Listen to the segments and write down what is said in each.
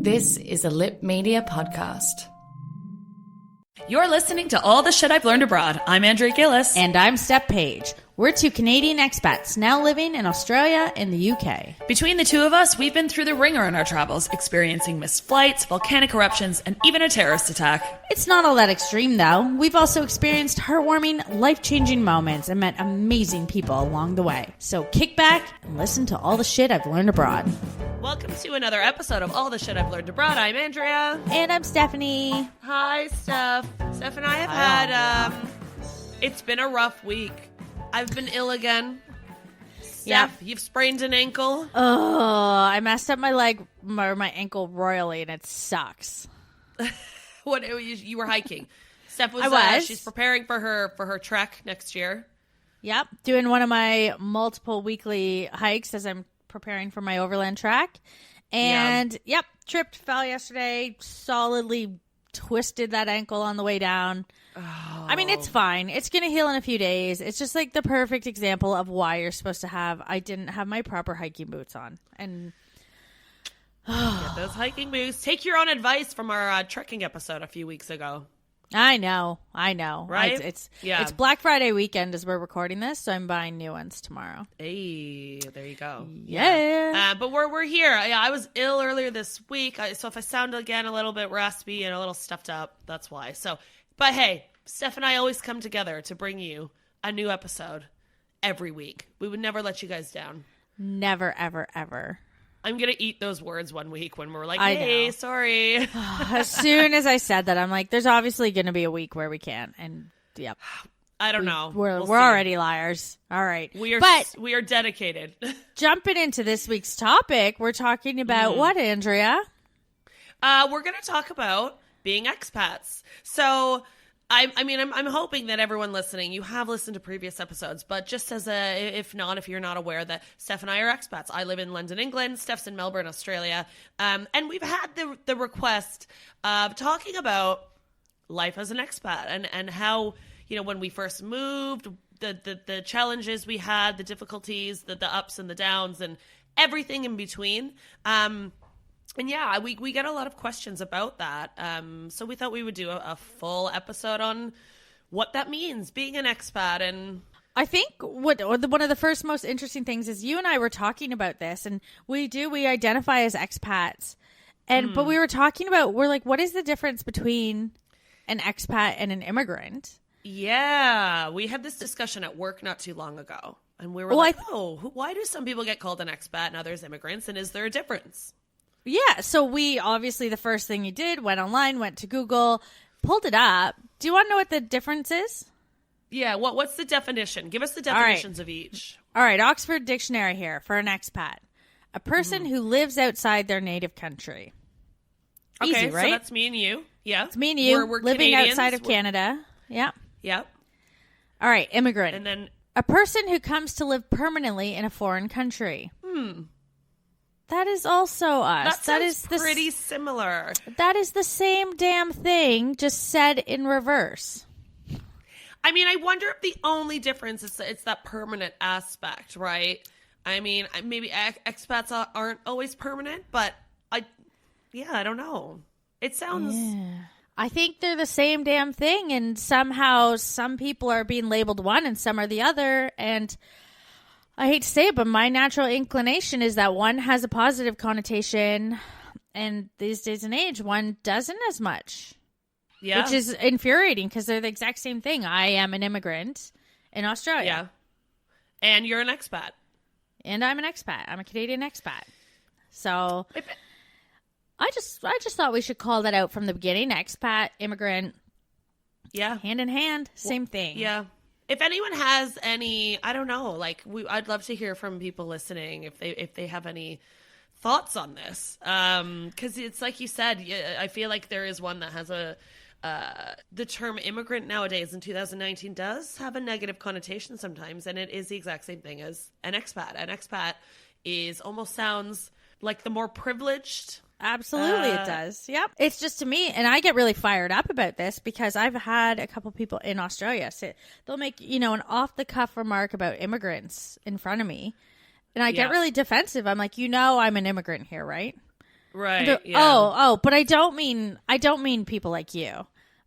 This is a Lip Media podcast. You're listening to All the Shit I've Learned Abroad. I'm Andrea Gillis. And I'm Steph Page. We're two Canadian expats now living in Australia and the UK. Between the two of us, we've been through the ringer in our travels, experiencing missed flights, volcanic eruptions, and even a terrorist attack. It's not all that extreme, though. We've also experienced heartwarming, life-changing moments and met amazing people along the way. So kick back and listen to all the shit I've learned abroad. Welcome to another episode of All the Shit I've Learned Abroad. I'm Andrea. And I'm Stephanie. Hi, Steph. Steph and I have had, it's been a rough week. I've been ill again. Steph, you've sprained an ankle. Oh, I messed up my leg or my ankle royally, and it sucks. What you were hiking? Steph was. She's preparing for her trek next year. Yep, doing one of my multiple weekly hikes as I'm preparing for my overland track. And tripped, fell yesterday, solidly twisted that ankle on the way down. Oh. I mean, it's fine. It's going to heal in a few days. It's just like the perfect example of why you're supposed to have, I didn't have my proper hiking boots on. And get those hiking boots. Take your own advice from our trekking episode a few weeks ago. I know. Right? It's Black Friday weekend as we're recording this, so I'm buying new ones tomorrow. Hey, there you go. Yeah. But we're here. I was ill earlier this week, so if I sound again a little bit raspy and a little stuffed up, that's why. But hey, Steph and I always come together to bring you a new episode every week. We would never let you guys down. Never, ever, ever. I'm going to eat those words one week when we're like, hey, sorry. As soon as I said that, I'm like, there's obviously going to be a week where we can't. And yep. I don't know. We're already liars. All right. We are dedicated. Jumping into this week's topic, we're talking about what, Andrea? We're going to talk about being expats. So I'm hoping that everyone listening, you have listened to previous episodes, but just as if you're not aware that Steph and I are expats. I live in London, England. Steph's in Melbourne, Australia. And we've had the request of talking about life as an expat and how, when we first moved, the challenges we had, the difficulties, the ups and the downs and everything in between. And yeah, we get a lot of questions about that. So we thought we would do a full episode on what that means, being an expat. And I think one of the first most interesting things is you and I were talking about this, and we identify as expats. But we were talking about, we're like, what is the difference between an expat and an immigrant? Yeah, we had this discussion at work not too long ago. And we were why do some people get called an expat and others immigrants? And is there a difference? Yeah, so we obviously, the first thing you did, went online, went to Google, pulled it up. Do you want to know what the difference is? Yeah, what's the definition? Give us the definitions of each. All right, Oxford Dictionary here for an expat. A person who lives outside their native country. Okay, easy, right? So that's me and you. Yeah. It's me and you we're living Canadians. Outside of Canada. Yeah. Yep. All right, immigrant. And then a person who comes to live permanently in a foreign country. That is also us. That is pretty similar. That is the same damn thing, just said in reverse. I mean, I wonder if the only difference is it's that permanent aspect, right? I mean, maybe expats aren't always permanent, but I don't know. It sounds... Yeah. I think they're the same damn thing, and somehow some people are being labeled one and some are the other, and... I hate to say it, but my natural inclination is that one has a positive connotation, and these days and age, one doesn't as much. Yeah. Which is infuriating, because they're the exact same thing. I am an immigrant in Australia. Yeah. And you're an expat. And I'm an expat. I'm a Canadian expat. So I just thought we should call that out from the beginning. Expat, immigrant. Yeah. Hand in hand, same thing. Yeah. If anyone has any, I don't know, I'd love to hear from people listening if they have any thoughts on this. Because it's like you said, I feel like there is one that has the term immigrant nowadays in 2019 does have a negative connotation sometimes, and it is the exact same thing as an expat. An expat almost sounds like the more privileged. Absolutely, it does. Yep. It's just to me, and I get really fired up about this because I've had a couple people in Australia say they'll make, an off-the-cuff remark about immigrants in front of me, and I get really defensive. I'm like, I'm an immigrant here, right? Right. Yeah. But I don't mean people like you.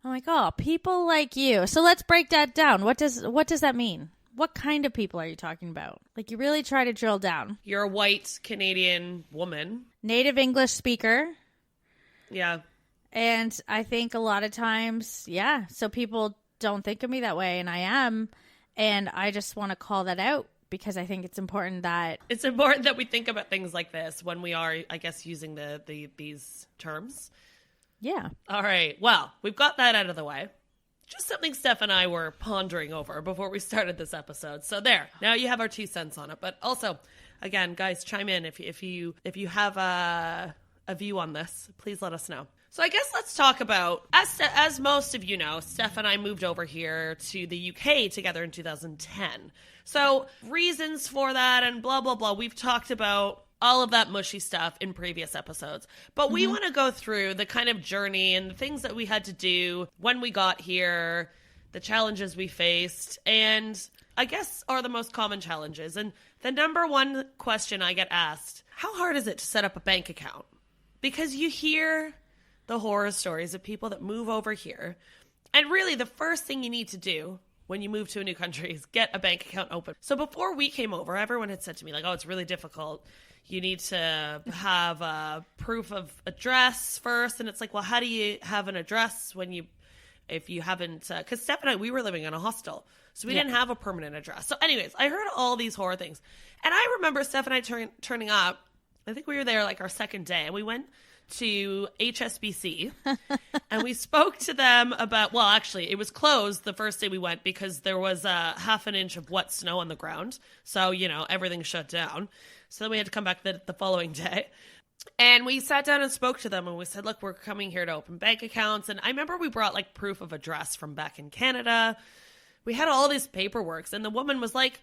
I'm like, oh, people like you. So let's break that down. What does that mean? What kind of people are you talking about? Like, you really try to drill down. You're a white Canadian woman. Native English speaker. Yeah. And I think a lot of times, yeah, so people don't think of me that way, and I am. And I just want to call that out because I think it's important that we think about things like this when we are, I guess, using these terms. Yeah. All right. Well, we've got that out of the way. Just something Steph and I were pondering over before we started this episode. So there. Now you have our 2 cents on it. But also, again, guys, chime in if you have a view on this. Please let us know. So I guess let's talk about, as most of you know, Steph and I moved over here to the UK together in 2010. So reasons for that and blah, blah, blah. We've talked about all of that mushy stuff in previous episodes. But we want to go through the kind of journey and the things that we had to do when we got here, the challenges we faced, and I guess are the most common challenges. And the number one question I get asked, how hard is it to set up a bank account? Because you hear the horror stories of people that move over here. And really, the first thing you need to do when you move to a new country is get a bank account open. So before we came over, everyone had said to me, like, oh, it's really difficult. You need to have a proof of address first. And it's like, well, how do you have an address if you haven't, because Steph and I, we were living in a hostel. So we didn't have a permanent address. So anyways, I heard all these horror things. And I remember Steph and I turning up. I think we were there like our second day. And we went to HSBC and we spoke to them about, well, actually it was closed the first day we went because there was half an inch of wet snow on the ground. So, everything shut down. So then we had to come back the following day. And we sat down and spoke to them and we said, look, we're coming here to open bank accounts. And I remember we brought like proof of address from back in Canada. We had all this paperwork and the woman was like,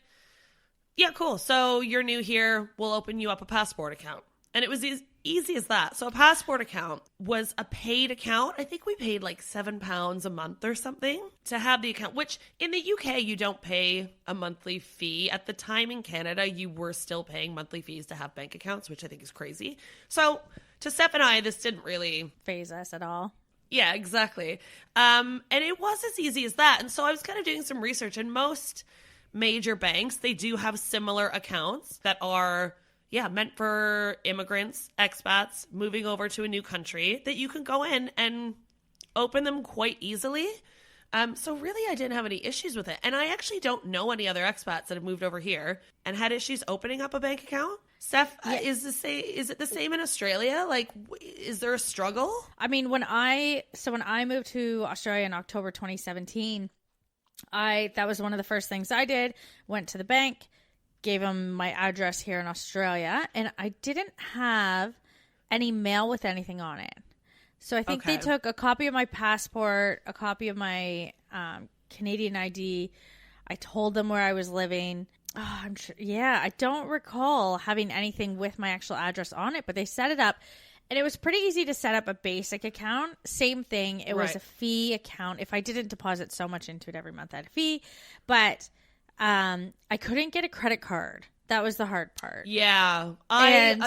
yeah, cool. So you're new here. We'll open you up a passport account. And it was easy as that. So a passport account was a paid account. I think we paid like £7 a month or something to have the account, which in the UK, you don't pay a monthly fee. At the time in Canada, you were still paying monthly fees to have bank accounts, which I think is crazy. So to Steph and I, this didn't really phase us at all. Yeah, exactly. And it was as easy as that. And so I was kind of doing some research, and most major banks, they do have similar accounts that are meant for immigrants, expats, moving over to a new country, that you can go in and open them quite easily. So really, I didn't have any issues with it. And I actually don't know any other expats that have moved over here and had issues opening up a bank account. Steph, is it the same in Australia? Like, is there a struggle? I mean, when I moved to Australia in October 2017, that was one of the first things I did. Went to the bank, gave them my address here in Australia, and I didn't have any mail with anything on it. So I think they took a copy of my passport, a copy of my Canadian ID. I told them where I was living. Oh, I'm sure. Yeah, I don't recall having anything with my actual address on it, but they set it up. And it was pretty easy to set up a basic account. Same thing. It was a fee account. If I didn't deposit so much into it every month, I had a fee. But I couldn't get a credit card. That was the hard part. Yeah. I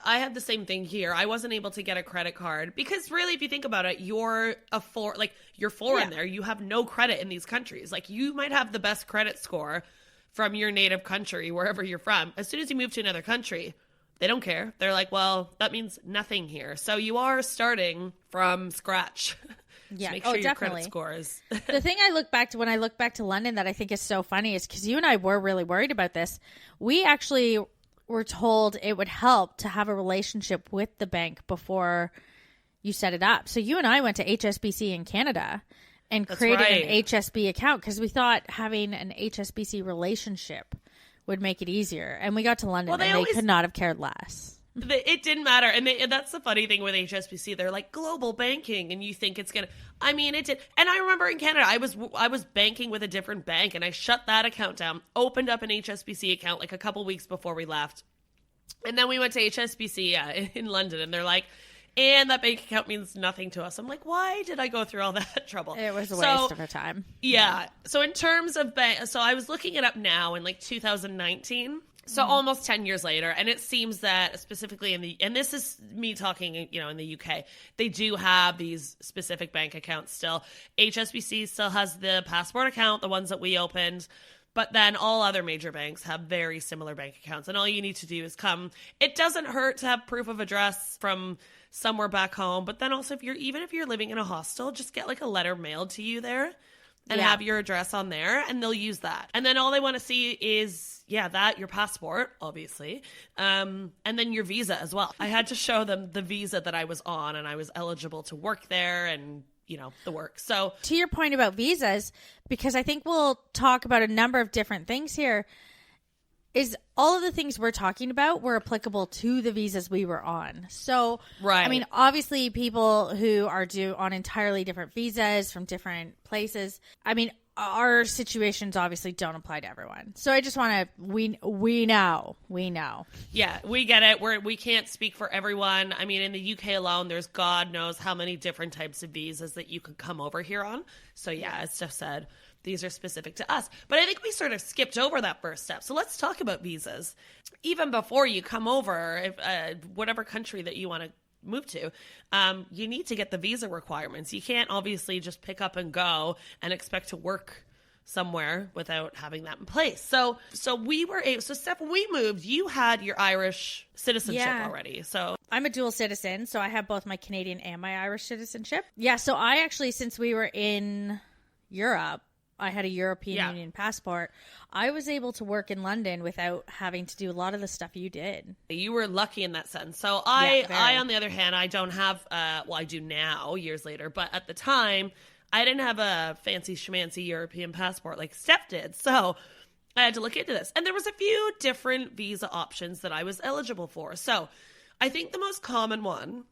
had the same thing here. I wasn't able to get a credit card because really, if you think about it, you're foreign there. You have no credit in these countries. Like, you might have the best credit score from your native country, wherever you're from. As soon as you move to another country, they don't care. They're like, well, that means nothing here. So you are starting from scratch. Yeah. Make sure your definitely. credit score is. The thing when I look back to London that I think is so funny is because you and I were really worried about this. We actually were told it would help to have a relationship with the bank before you set it up. So you and I went to HSBC in Canada and created an HSB account because we thought having an HSBC relationship would make it easier. And we got to London and they could not have cared less. It didn't matter. And that's the funny thing with HSBC. They're like global banking, and you think it's going to, I mean, it did. And I remember in Canada, I was banking with a different bank, and I shut that account down, opened up an HSBC account like a couple weeks before we left. And then we went to HSBC in London, and they're like, and that bank account means nothing to us. I'm like, why did I go through all that trouble? It was a waste of our time. Yeah. So in terms of so I was looking it up now in like 2019. So almost 10 years later, and it seems that specifically and this is me talking, in the UK, they do have these specific bank accounts still. HSBC still has the passport account, the ones that we opened, but then all other major banks have very similar bank accounts, and all you need to do is come. It doesn't hurt to have proof of address from somewhere back home, but then also if you're living in a hostel, just get like a letter mailed to you there and have your address on there, and they'll use that. And then all they want to see is, your passport, obviously, and then your visa as well. I had to show them the visa that I was on, and I was eligible to work there and, the work. So to your point about visas, because I think we'll talk about a number of different things here, is all of the things we're talking about were applicable to the visas we were on. So, right. I mean, obviously people who are due on entirely different visas from different places, I mean, our situations obviously don't apply to everyone. So I just want to, we know. Yeah, we get it. We can't speak for everyone. I mean, in the UK alone, there's God knows how many different types of visas that you could come over here on. So as Steph said, these are specific to us. But I think we sort of skipped over that first step. So let's talk about visas. Even before you come over, whatever country that you want to move to, you need to get the visa requirements. You can't obviously just pick up and go and expect to work somewhere without having that in place. So Steph, when we moved, you had your Irish citizenship already. So I'm a dual citizen, so I have both my Canadian and my Irish citizenship. Yeah, so I actually, since we were in Europe, I had a European Union passport. I was able to work in London without having to do a lot of the stuff you did. You were lucky in that sense. So I on the other hand, I don't have, I do now, years later, but at the time, I didn't have a fancy schmancy European passport like Steph did. So I had to look into this. And there was a few different visa options that I was eligible for. So I think the most common one,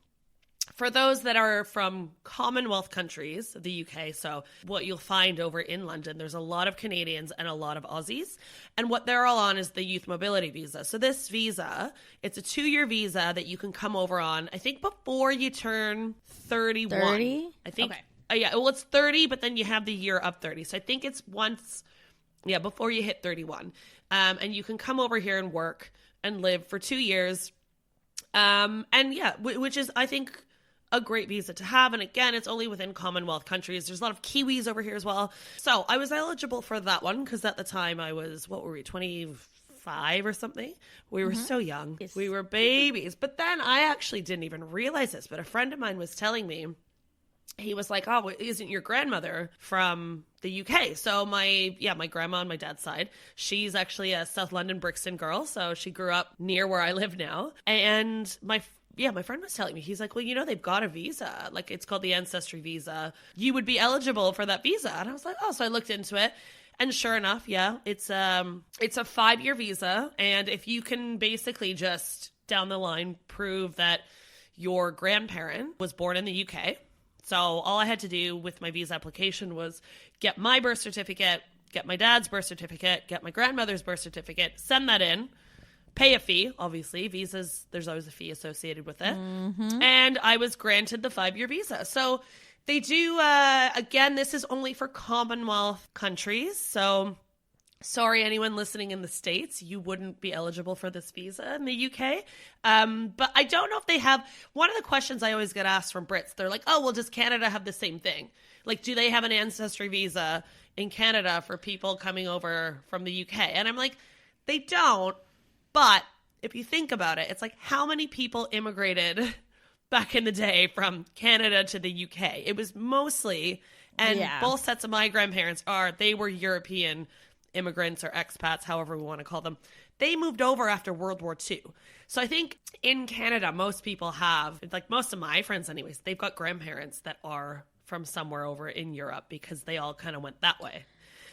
for those that are from Commonwealth countries, the UK, so what you'll find over in London, there's a lot of Canadians and a lot of Aussies. And what they're all on is the youth mobility visa. So this visa, it's a 2-year visa that you can come over on, I think before you turn 31. 30? I think. Okay. Well, it's 30, but then you have the year up 30. So I think it's once, before you hit 31. And you can come over here and work and live for 2 years. Which is, I think, a great visa to have. And again, it's only within Commonwealth countries. There's a lot of Kiwis over here as well. So I was eligible for that one because at the time I was, 25 or something? We were so young. Yes. We were babies. But then I actually didn't even realize this, but a friend of mine was telling me, he was like, oh, isn't your grandmother from the UK? So my grandma on my dad's side, she's actually a South London Brixton girl. So she grew up near where I live now. And my friend was telling me, he's like, well, they've got a visa. Like, it's called the Ancestry Visa. You would be eligible for that visa. And I was like, oh, so I looked into it. And sure enough, it's a 5-year visa. And if you can basically just down the line prove that your grandparent was born in the UK. So all I had to do with my visa application was get my birth certificate, get my dad's birth certificate, get my grandmother's birth certificate, send that in. Pay a fee, obviously. Visas, there's always a fee associated with it. Mm-hmm. And I was granted the 5-year visa. So they do, again, this is only for Commonwealth countries. So sorry, anyone listening in the States, you wouldn't be eligible for this visa in the UK. But I don't know if they have, one of the questions I always get asked from Brits, they're like, oh, well, does Canada have the same thing? Like, do they have an ancestry visa in Canada for people coming over from the UK? And I'm like, they don't. But if you think about it, it's like how many people immigrated back in the day from Canada to the UK? It was mostly, and both sets of my grandparents they were European immigrants or expats, however we want to call them. They moved over after World War II. So I think in Canada, most people have, like most of my friends anyways, they've got grandparents that are from somewhere over in Europe because they all kind of went that way.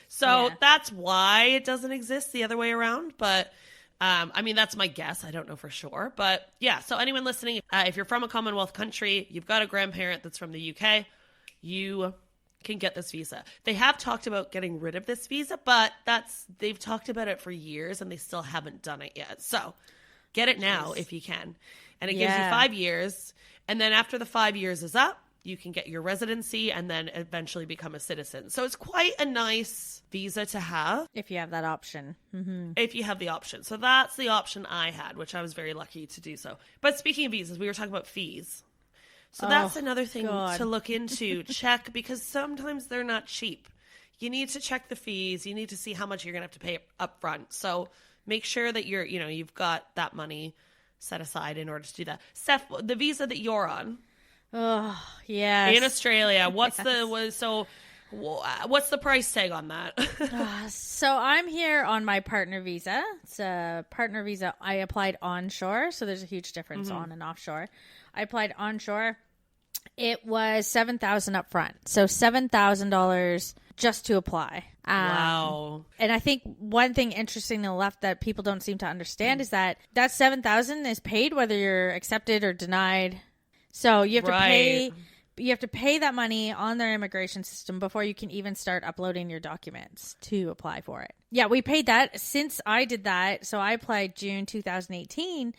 So that's why it doesn't exist the other way around. But that's my guess. I don't know for sure. But so anyone listening, if you're from a Commonwealth country, you've got a grandparent that's from the UK, you can get this visa. They have talked about getting rid of this visa, but they've talked about it for years and they still haven't done it yet. So get it now if you can. And it gives you 5 years. And then after the 5 years is up, you can get your residency and then eventually become a citizen. So it's quite a nice visa to have. If you have that option. Mm-hmm. If you have the option. So that's the option I had, which I was very lucky to do so. But speaking of visas, we were talking about fees. So that's another thing to look into, check, because sometimes they're not cheap. You need to check the fees. You need to see how much you're going to have to pay up front. So make sure that you've got that money set aside in order to do that. Steph, the visa that you're on. Oh, yes. In Australia, what's the price tag on that? So I'm here on my partner visa. It's a partner visa. I applied onshore, so there's a huge difference on and offshore. I applied onshore. It was $7,000 up front, so $7,000 just to apply. Wow. And I think one thing interesting to the left that people don't seem to understand is that $7,000 is paid whether you're accepted or denied. So you have to pay that money on their immigration system before you can even start uploading your documents to apply for it. Yeah, we paid that since I did that. So I applied June 2018.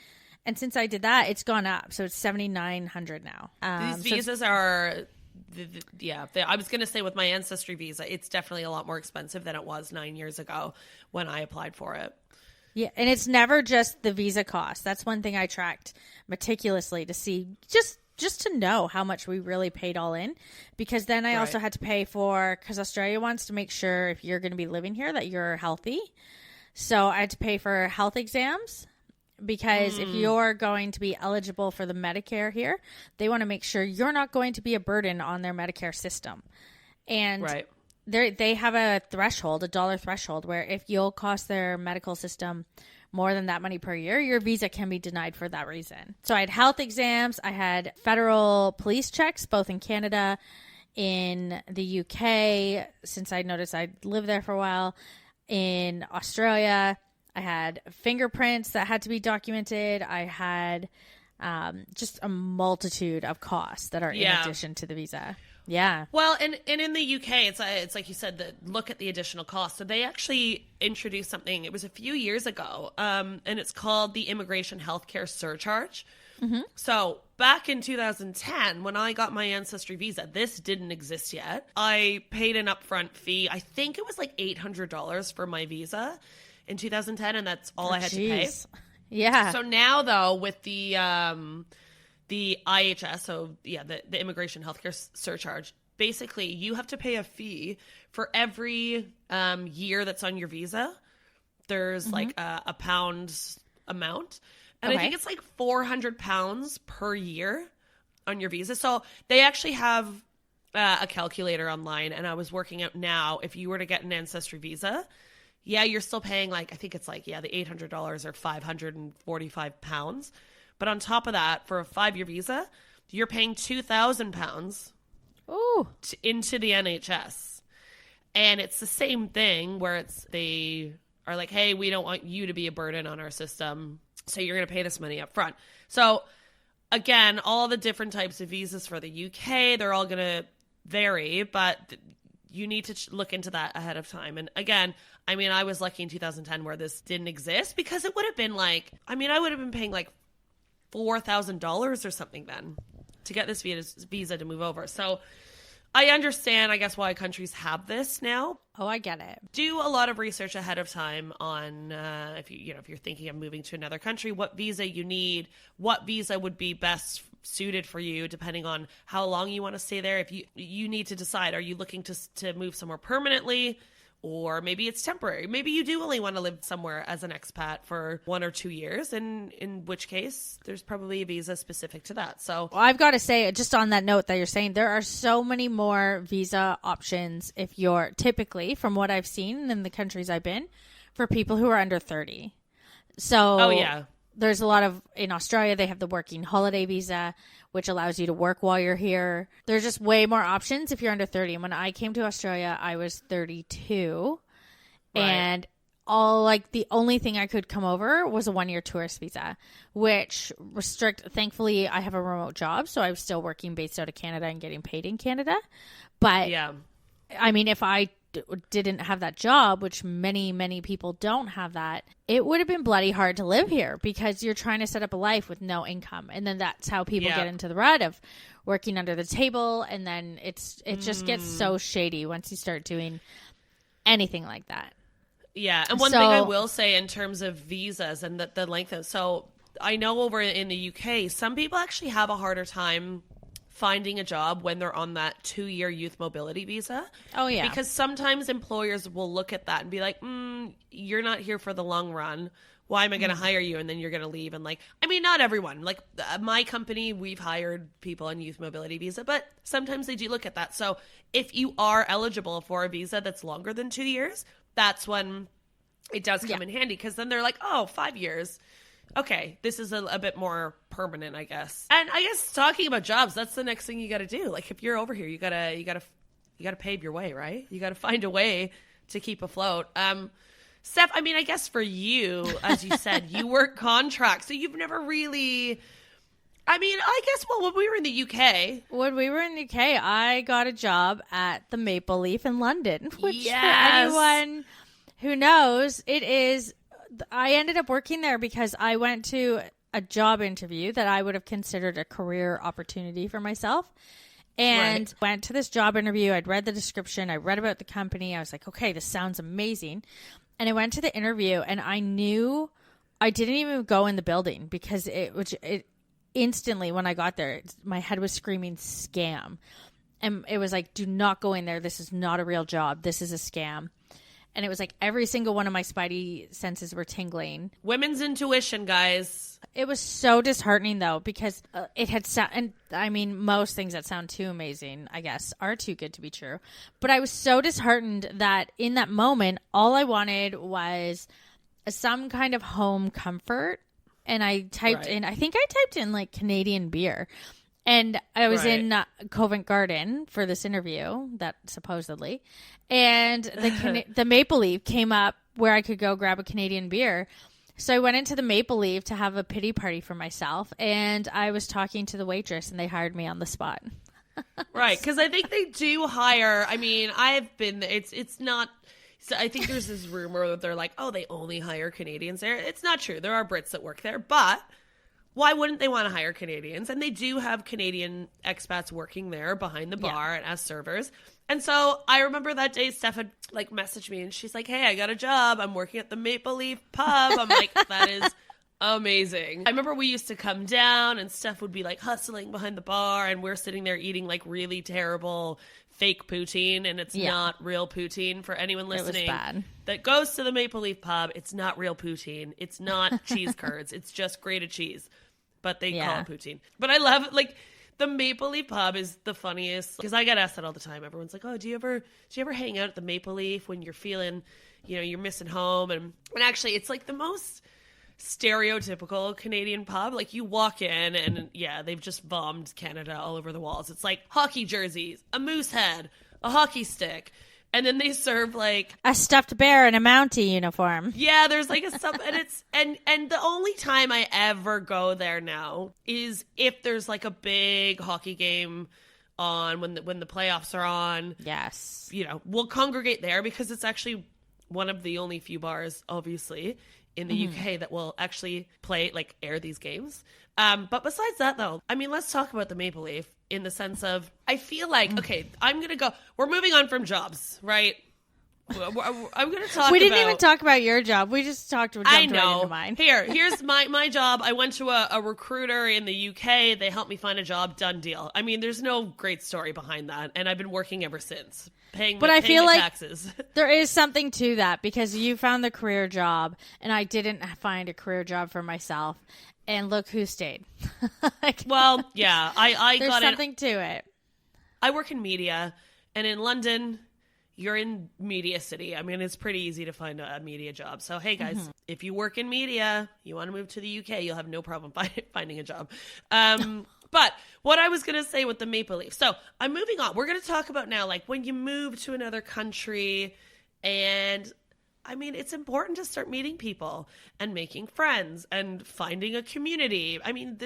And since I did that, it's gone up. So it's $7,900 now. These visas are, I was going to say with my ancestry visa, it's definitely a lot more expensive than it was 9 years ago when I applied for it. Yeah, and it's never just the visa cost. That's one thing I tracked meticulously to see, just to know how much we really paid all in. Because then I also had to pay because Australia wants to make sure if you're going to be living here that you're healthy. So I had to pay for health exams. Because if you're going to be eligible for the Medicare here, they want to make sure you're not going to be a burden on their Medicare system. And they have a threshold, a dollar threshold, where if you'll cost their medical system more than that money per year, your visa can be denied for that reason. So I had health exams. I had federal police checks, both in Canada, in the UK, since I noticed I'd lived there for a while, in Australia. I had fingerprints that had to be documented. I had just a multitude of costs that are in addition to the visa. Yeah. Well, and in the UK, it's like you said, look at the additional costs. So they actually introduced something. It was a few years ago, and it's called the Immigration Healthcare Surcharge. Mm-hmm. So back in 2010, when I got my ancestry visa, this didn't exist yet. I paid an upfront fee. I think it was like $800 for my visa in 2010, and that's all I had to pay. Yeah. So now, though, with the IHS, so the Immigration Healthcare Surcharge, basically you have to pay a fee for every year that's on your visa. There's like a pound amount, and I think it's like £400 per year on your visa. So they actually have a calculator online, and I was working out now if you were to get an ancestry visa. Yeah, you're still paying the $800 or £545. But on top of that, for a 5-year visa, you're paying £2,000 into the NHS. And it's the same thing where they are like, hey, we don't want you to be a burden on our system, so you're going to pay this money up front. So again, all the different types of visas for the UK, they're all going to vary, but you need to look into that ahead of time. And again, I mean, I was lucky in 2010 where this didn't exist, because it would have been I would have been paying like $4,000 or something then to get this visa to move over. So I understand, I guess, why countries have this now. Oh, I get it. Do a lot of research ahead of time on if you're thinking of moving to another country, what visa you need, what visa would be best suited for you, depending on how long you want to stay there. If you need to decide, are you looking to move somewhere permanently, or maybe it's temporary? Maybe you do only want to live somewhere as an expat for 1 or 2 years, and in which case there's probably a visa specific to that. So I've got to say, just on that note that you're saying, there are so many more visa options if you're typically, from what I've seen in the countries I've been, for people who are under 30. So there's a lot of, in Australia, they have the working holiday visa, which allows you to work while you're here. There's just way more options if you're under 30. And when I came to Australia, I was 32. Right. And the only thing I could come over was a 1-year tourist visa, which thankfully I have a remote job. So I was still working based out of Canada and getting paid in Canada. But I mean, if I didn't have that job, which many people don't have that, it would have been bloody hard to live here, because you're trying to set up a life with no income, and then that's how people get into the rut of working under the table, and then it just gets so shady once you start doing anything like that. Yeah, and one thing I will say in terms of visas and the length of, so I know over in the UK, some people actually have a harder time finding a job when they're on that 2-year youth mobility visa. Oh, yeah. Because sometimes employers will look at that and be like, you're not here for the long run. Why am I going to hire you? And then you're going to leave. And like, I mean, not everyone. Like my company, we've hired people on youth mobility visa, but sometimes they do look at that. So if you are eligible for a visa that's longer than 2 years, that's when it does come in handy. Because then they're like, 5 years. Okay, this is a bit more permanent, I guess. And I guess talking about jobs, that's the next thing you got to do. Like if you're over here, you gotta pave your way, right? You got to find a way to keep afloat. Steph, I mean, I guess for you, as you said, you work contracts, so you've never really. I mean, I guess when we were in the UK. When we were in the UK, I got a job at the Maple Leaf in London, which for anyone who knows, it is. I ended up working there because I went to a job interview that I would have considered a career opportunity for myself, and went to this job interview. I'd read the description. I read about the company. I was like, okay, this sounds amazing. And I went to the interview, and I knew I didn't even go in the building because it instantly when I got there, my head was screaming scam. And it was like, do not go in there. This is not a real job. This is a scam. And it was like every single one of my spidey senses were tingling. Women's intuition, guys. It was so disheartening, though, because it had and I mean, most things that sound too amazing, I guess, are too good to be true. But I was so disheartened that in that moment, all I wanted was some kind of home comfort. And I typed in, I think I typed in like Canadian beer. And I was in Covent Garden for this interview, that supposedly, and the Maple Leaf came up where I could go grab a Canadian beer. So I went into the Maple Leaf to have a pity party for myself, and I was talking to the waitress, and they hired me on the spot. Right, because I think they do hire. I mean, I've been. It's not. So I think there's this rumor that they're like, oh, they only hire Canadians there. It's not true. There are Brits that work there, but. Why wouldn't they want to hire Canadians? And they do have Canadian expats working there behind the bar and as servers. And so I remember that day Steph had like messaged me and she's like, hey, I got a job. I'm working at the Maple Leaf pub. I'm like, that is amazing. I remember we used to come down and Steph would be like hustling behind the bar and we're sitting there eating like really terrible fake poutine, and it's not real poutine. For anyone listening that goes to the Maple Leaf pub, it's not real poutine. It's not cheese curds. It's just grated cheese. But they call it poutine. But I love it. Like, the Maple Leaf pub is the funniest. Because I get asked that all the time. Everyone's like, oh, do you ever hang out at the Maple Leaf when you're feeling, you're missing home? And actually, it's like the most stereotypical Canadian pub. Like, you walk in and, they've just bombed Canada all over the walls. It's like hockey jerseys, a moose head, a hockey stick. And then they serve like a stuffed bear in a Mountie uniform. Yeah, there's like a stuff, and it's and the only time I ever go there now is if there's like a big hockey game on when the playoffs are on. Yes, we'll congregate there because it's actually one of the only few bars, obviously, in the UK that will actually air these games. But besides that, though, I mean, let's talk about the Maple Leaf in the sense of, I feel like, okay, we're moving on from jobs, right? I'm going to talk We didn't even talk about your job. We just talked about I know. Right into mine. Here's my job. I went to a recruiter in the UK. They helped me find a job. Done deal. I mean, there's no great story behind that. And I've been working ever since. Paying I feel like taxes. There is something to that because you found the career job and I didn't find a career job for myself. And look who stayed. Well, yeah, I There's got something to it. I work in media, and in London, you're in Media City. I mean, it's pretty easy to find a media job. So, hey, guys, if you work in media, you want to move to the UK, you'll have no problem finding a job. But what I was going to say with the Maple Leaf. So, I'm moving on. We're going to talk about now, like, when you move to another country and... I mean, it's important to start meeting people and making friends and finding a community. I mean,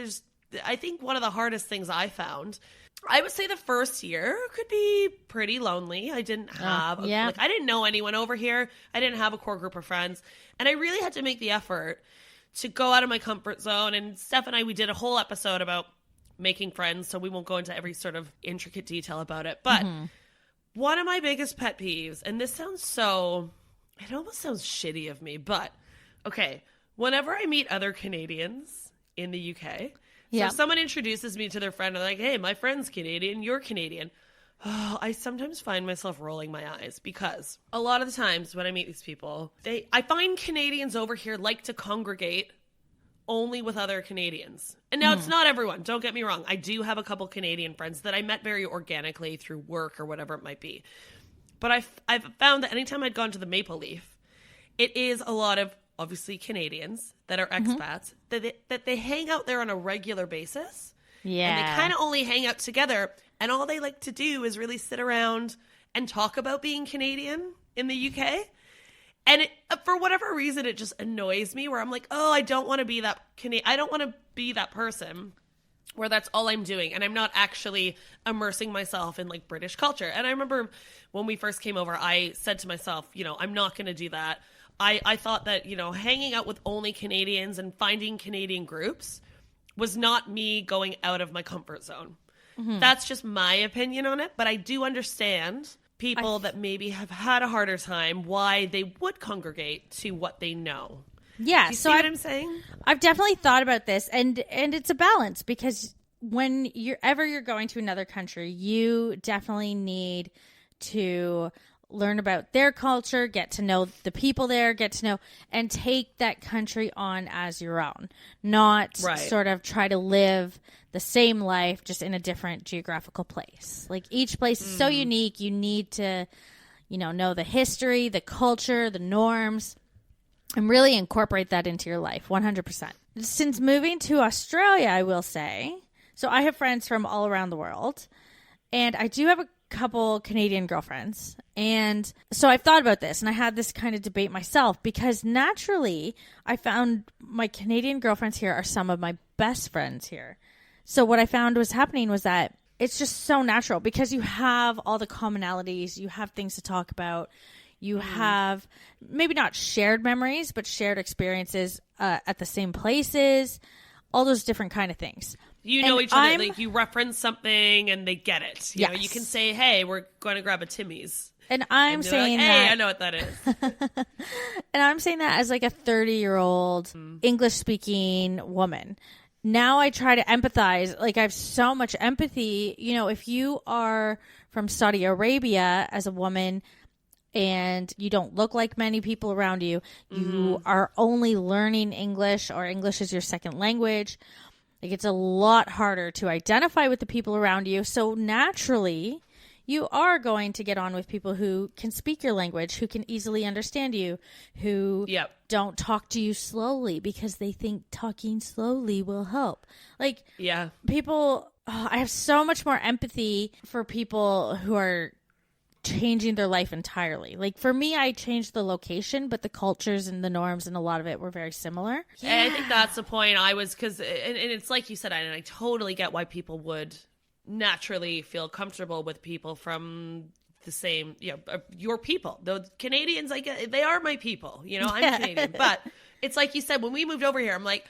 I think one of the hardest things I found, I would say the first year could be pretty lonely. I didn't have, I didn't know anyone over here. I didn't have a core group of friends. And I really had to make the effort to go out of my comfort zone. And Steph and I, we did a whole episode about making friends, so we won't go into every sort of intricate detail about it. But one of my biggest pet peeves, and this sounds so, it almost sounds shitty of me, but okay, whenever I meet other Canadians in the UK, so if someone introduces me to their friend and they're like, hey, my friend's Canadian, you're Canadian. Oh, I sometimes find myself rolling my eyes because a lot of the times when I meet these people, I find Canadians over here like to congregate only with other Canadians. And now it's not everyone, don't get me wrong. I do have a couple Canadian friends that I met very organically through work or whatever it might be. But I've found that anytime I'd gone to the Maple Leaf, it is a lot of obviously Canadians that are expats that they hang out there on a regular basis. Yeah. And they kind of only hang out together. And all they like to do is really sit around and talk about being Canadian in the UK. And for whatever reason, it just annoys me where I'm like, oh, I don't want to be that I don't want to be that person where that's all I'm doing. And I'm not actually immersing myself in like British culture. And I remember when we first came over, I said to myself, I'm not going to do that. I thought that, hanging out with only Canadians and finding Canadian groups was not me going out of my comfort zone. That's just my opinion on it. But I do understand people that maybe have had a harder time why they would congregate to what they know. Yeah. Do you see what I'm saying? I've definitely thought about this, and it's a balance because when you're going to another country, you definitely need to learn about their culture, get to know the people there, and take that country on as your own, not sort of try to live the same life just in a different geographical place. Like each place is so unique. You need to, know the history, the culture, the norms, and really incorporate that into your life 100%. Since moving to Australia, I will say, so I have friends from all around the world, and I do have a couple Canadian girlfriends. And so I've thought about this and I had this kind of debate myself because naturally I found my Canadian girlfriends here are some of my best friends here. So what I found was happening was that it's just so natural because you have all the commonalities, you have things to talk about, you have maybe not shared memories, but shared experiences at the same places, all those different kind of things. You know each other, like you reference something and they get it. You know, you can say, hey, we're going to grab a Timmy's. And I'm saying like, that. Hey, I know what that is. And I'm saying that as like a 30-year-old English speaking woman. Now I try to empathize. Like I have so much empathy. If you are from Saudi Arabia as a woman and you don't look like many people around you, you are only learning English or English is your second language. Like it's a lot harder to identify with the people around you. So naturally, you are going to get on with people who can speak your language, who can easily understand you, who don't talk to you slowly because they think talking slowly will help. Like people, I have so much more empathy for people who are changing their life entirely. Like for me, I changed the location, but the cultures and the norms and a lot of it were very similar. And I think that's the point because and it's like you said, and I totally get why people would naturally feel comfortable with people from the same, your people. The Canadians, I get, they are my people, I'm Canadian, but it's like you said, when we moved over here, I'm like,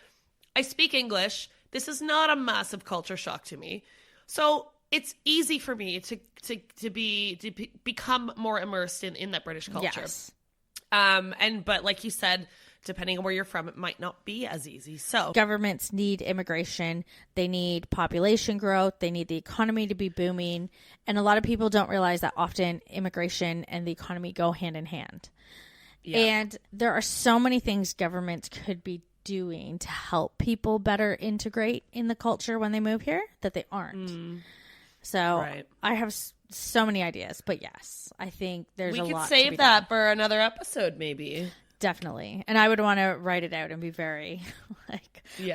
I speak English. This is not a massive culture shock to me. So it's easy for me to become more immersed in that British culture. Yes. But like you said, depending on where you're from, it might not be as easy. So governments need immigration. They need population growth. They need the economy to be booming. And a lot of people don't realize that often immigration and the economy go hand in hand. Yeah. And there are so many things governments could be doing to help people better integrate in the culture when they move here that they aren't. So I have so many ideas, but yes, I think there's a lot. We could save that for another episode, maybe. Definitely. And I would want to write it out and be very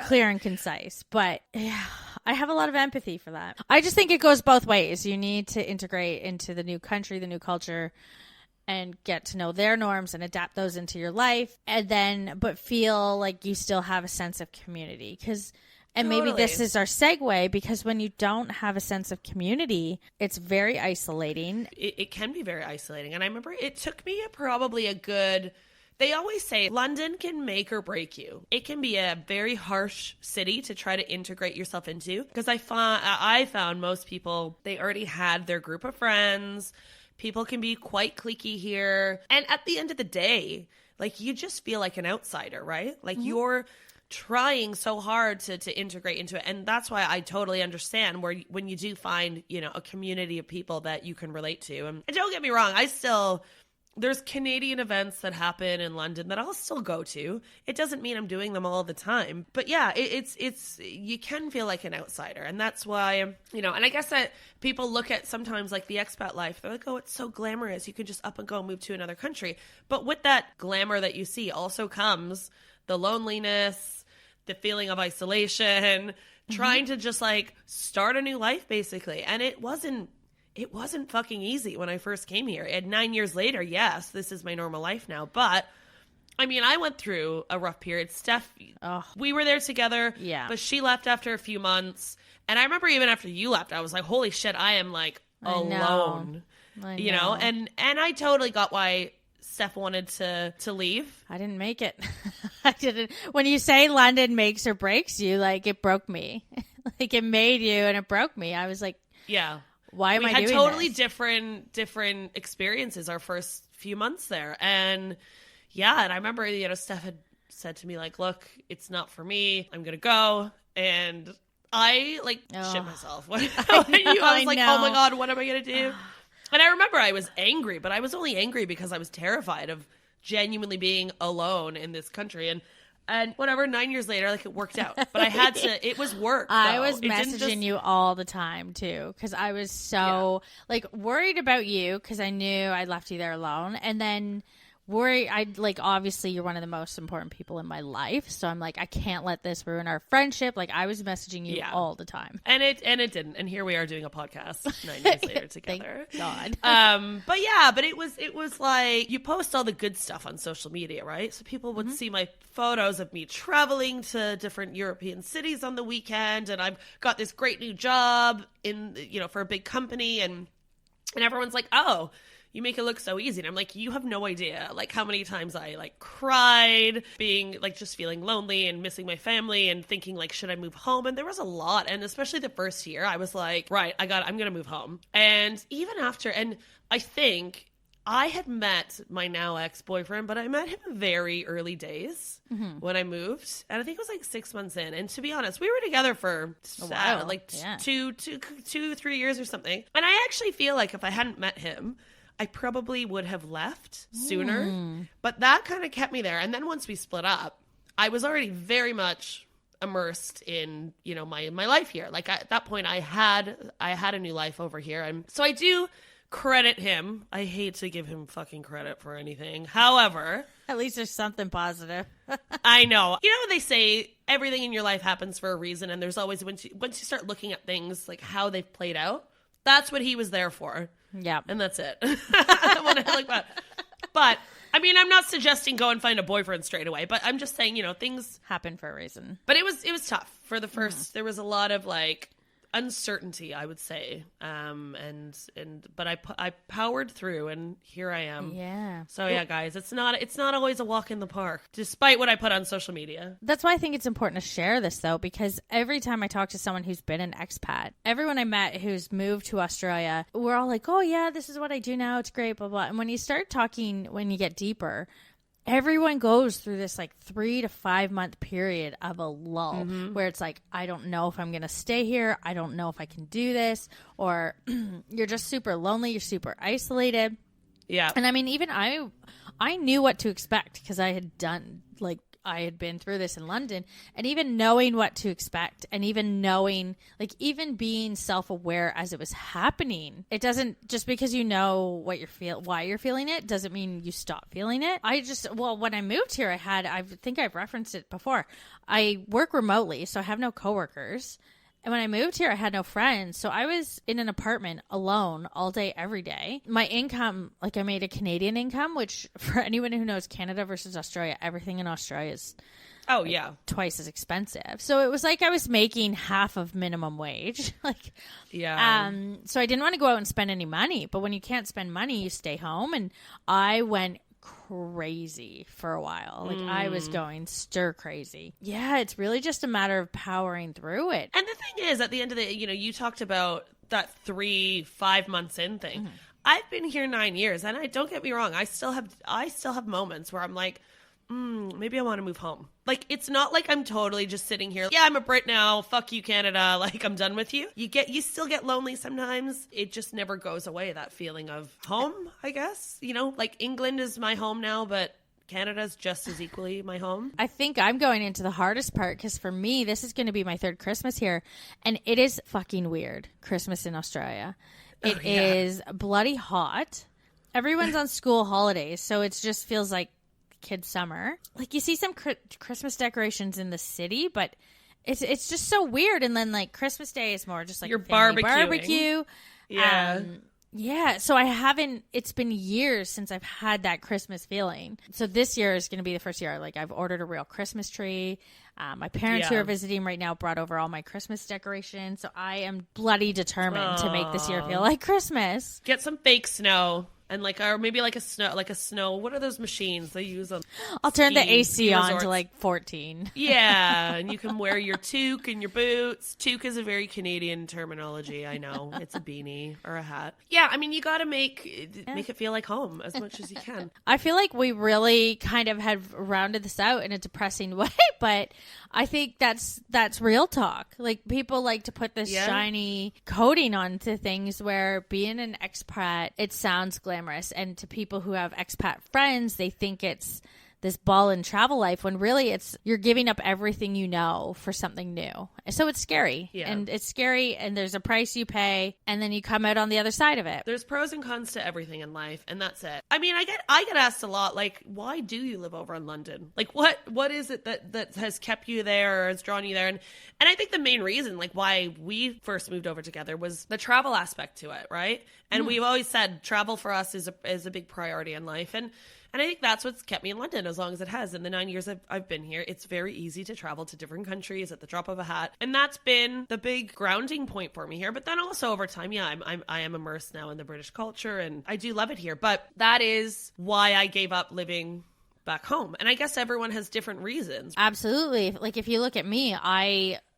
clear and concise. But I have a lot of empathy for that. I just think it goes both ways. You need to integrate into the new country, the new culture, and get to know their norms and adapt those into your life. And then, but feel like you still have a sense of community. And maybe this is our segue, because when you don't have a sense of community, it's very isolating. It can be very isolating. And I remember it took me probably a good They always say London can make or break you. It can be a very harsh city to try to integrate yourself into, because I found most people, they already had their group of friends. People can be quite cliquey here. And at the end of the day, like, you just feel like an outsider, right? Like, you're trying so hard to integrate into it. And that's why I totally understand when you do find, you know, a community of people that you can relate to. And don't get me wrong, there's Canadian events that happen in London that I'll still go to. It doesn't mean I'm doing them all the time. But yeah, it's you can feel like an outsider. And that's why, you know, and I guess that people look at sometimes like the expat life. They're like, oh, it's so glamorous. You can just up and go and move to another country. But with that glamour that you see also comes the loneliness, the feeling of isolation, trying to just like start a new life basically. And it wasn't fucking easy when I first came here. And 9 years later, yes, this is my normal life now. But I mean, I went through a rough period. Steph, we were there together, but she left after a few months. And I remember even after you left, I was like, holy shit, I am like alone, you know? And I totally got why Steph wanted to leave. I didn't make it. I didn't. When you say London makes or breaks you, like, it broke me. Like, it made you and it broke me. I was like, yeah. Why am I doing this? We had totally different experiences our first few months there. And yeah, and I remember, you know, Steph had said to me, like, look, it's not for me. I'm going to go. And I, like, shit myself. I was like, oh my God, what am I going to do? And I remember I was angry, but I was only angry because I was terrified of genuinely being alone in this country. And whatever, 9 years later, like, it worked out. But I had to, it was work. I was messaging you all the time, too, because I was so, like, worried about you because I knew I left you there alone. And then obviously you're one of the most important people in my life. So I'm like, I can't let this ruin our friendship. Like, I was messaging you all the time. And it didn't. And here we are doing a podcast 9 years later together. Thank God. But it was like, you post all the good stuff on social media, right? So people would see my photos of me traveling to different European cities on the weekend. And I've got this great new job for a big company. And everyone's like, oh, you make it look so easy. And I'm like, you have no idea, like, how many times I, like, cried, being, like, just feeling lonely and missing my family and thinking, like, should I move home? And there was a lot. And especially the first year, I was like, right, I'm going to move home. And even after, and I think I had met my now ex-boyfriend, but I met him very early days when I moved. And I think it was, like, 6 months in. And to be honest, we were together for a while, like, 2-3 years or something. And I actually feel like if I hadn't met him, I probably would have left sooner, but that kind of kept me there. And then once we split up, I was already very much immersed in, you know, my life here. Like, at that point, I had a new life over here. And so I do credit him. I hate to give him fucking credit for anything. However, at least there's something positive. I know. You know, they say everything in your life happens for a reason. And there's always, once you start looking at things, like, how they've played out, that's what he was there for. Yeah. And that's it. When I look back. But, I mean, I'm not suggesting go and find a boyfriend straight away, but I'm just saying, you know, things happen for a reason. But it was tough for the first, there was a lot of, like, uncertainty, I would say. But I powered through, and here I am. Yeah. So yeah, guys, it's not always a walk in the park, despite what I put on social media. That's why I think it's important to share this, though, because every time I talk to someone who's been an expat, everyone I met who's moved to Australia, we're all like, oh yeah, this is what I do now. It's great, blah, blah. And when you start talking, when you get deeper, everyone goes through this like 3 to 5 month period of a lull where it's like, I don't know if I'm going to stay here. I don't know if I can do this. Or you're just super lonely. You're super isolated. Yeah. And I mean, even I knew what to expect because I had been through this in London, and even knowing what to expect, and even knowing, like, even being self-aware as it was happening, it doesn't, just because you know what why you're feeling it, doesn't mean you stop feeling it. When I moved here, I think I've referenced it before. I work remotely, so I have no coworkers. And when I moved here, I had no friends. So I was in an apartment alone all day, every day. My income, like, I made a Canadian income, which for anyone who knows Canada versus Australia, everything in Australia is twice as expensive. So it was like I was making half of minimum wage. So I didn't want to go out and spend any money. But when you can't spend money, you stay home. And I went crazy for a while. Like I was going stir crazy. Yeah, it's really just a matter of powering through it. And the thing is, at the end of the, you talked about that 3-5 months in thing. I've been here 9 years, and don't get me wrong, I still have moments where I'm like, maybe I want to move home. Like, it's not like I'm totally just sitting here. Yeah, I'm a Brit now. Fuck you, Canada. Like, I'm done with you. You still get lonely sometimes. It just never goes away, that feeling of home, I guess. Like England is my home now, but Canada's just as equally my home. I think I'm going into the hardest part because for me, this is going to be my third Christmas here. And it is fucking weird, Christmas in Australia. It is bloody hot. Everyone's on school holidays, so it just feels like kid summer. Like you see some Christmas decorations in the city, but it's just so weird. And then like Christmas Day is more just like your barbecue. Yeah. Yeah, so it's been years since I've had that Christmas feeling. So this year is going to be the first year. Like I've ordered a real Christmas tree. My parents who are visiting right now brought over all my Christmas decorations. So I am bloody determined to make this year feel like Christmas. Get some fake snow. And or maybe like a snow. What are those machines they use on? I'll turn the AC on to like 14. Yeah, and you can wear your toque and your boots. Toque is a very Canadian terminology. I know it's a beanie or a hat. Yeah, I mean you got to make it feel like home as much as you can. I feel like we really kind of have rounded this out in a depressing way, but I think that's real talk. Like people like to put this shiny coating onto things where being an expat, it sounds glamorous. And to people who have expat friends, they think it's this ball and travel life when really you're giving up everything you know for something new. So it's scary. Yeah. And it's scary and there's a price you pay and then you come out on the other side of it. There's pros and cons to everything in life and that's it. I mean, I get asked a lot, like, why do you live over in London? Like what is it that has kept you there or has drawn you there? And I think the main reason like why we first moved over together was the travel aspect to it, right? And we've always said travel for us is a big priority in life. And I think that's what's kept me in London as long as it has. In the 9 years I've been here, it's very easy to travel to different countries at the drop of a hat. And that's been the big grounding point for me here. But then also over time, I am immersed now in the British culture and I do love it here. But that is why I gave up living back home. And I guess everyone has different reasons. Absolutely. Like if you look at me,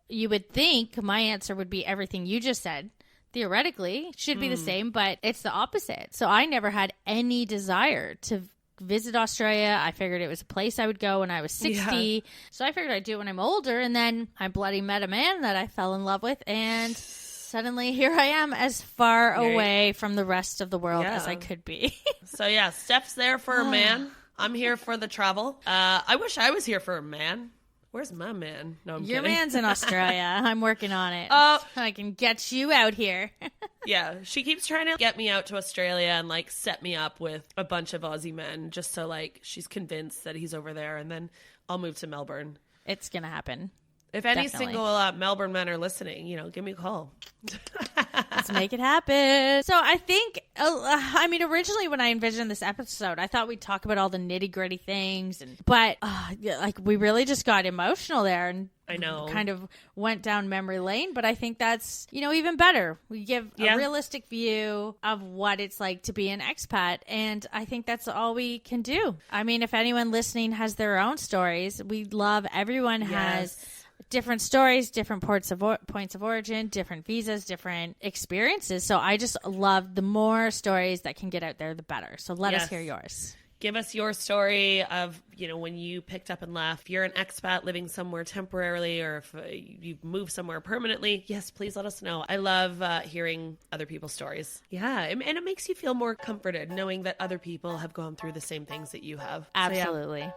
you would think my answer would be everything you just said. Theoretically, it should be the same, but it's the opposite. So I never had any desire to visit Australia. I figured it was a place I would go when I was 60. Yeah. So I figured I'd do it when I'm older. And then I bloody met a man that I fell in love with. And suddenly here I am as far away from the rest of the world as I could be. So yeah, Steph's there for a man. I'm here for the travel. I wish I was here for a man. Where's my man? No, I'm Your kidding. man's in Australia. I'm working on it. I can get you out here. Yeah, she keeps trying to get me out to Australia and like set me up with a bunch of Aussie men just so like she's convinced that he's over there and then I'll move to Melbourne. It's going to happen. If any single Melbourne men are listening, give me a call. Let's make it happen. So I think, originally when I envisioned this episode, I thought we'd talk about all the nitty gritty things, but we really just got emotional there and I know kind of went down memory lane. But I think that's, even better. We give a realistic view of what it's like to be an expat. And I think that's all we can do. I mean, if anyone listening has their own stories, we love everyone has different stories, different points of origin, different visas, different experiences. So I just love the more stories that can get out there, the better. So let us hear yours. Give us your story of, when you picked up and left. If you're an expat living somewhere temporarily or if you've moved somewhere permanently, yes, please let us know. I love hearing other people's stories. Yeah, and it makes you feel more comforted knowing that other people have gone through the same things that you have. Absolutely.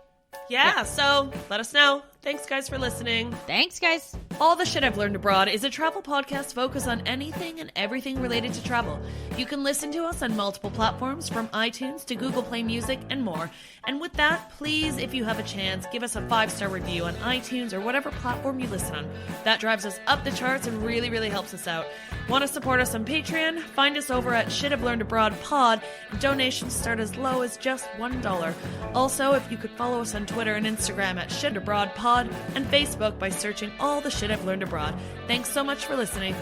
Yeah, so let us know. Thanks, guys, for listening. Thanks, guys. All the Shit I've Learned Abroad is a travel podcast focused on anything and everything related to travel. You can listen to us on multiple platforms, from iTunes to Google Play Music and more. And with that, please, if you have a chance, give us a 5-star review on iTunes or whatever platform you listen on. That drives us up the charts and really, really helps us out. Want to support us on Patreon? Find us over at Shit I've Learned Abroad Pod. Donations start as low as just $1. Also, if you could follow us on Twitter and Instagram at Shit Abroad Pod and Facebook by searching all the Shit I've Learned Abroad. Thanks so much for listening.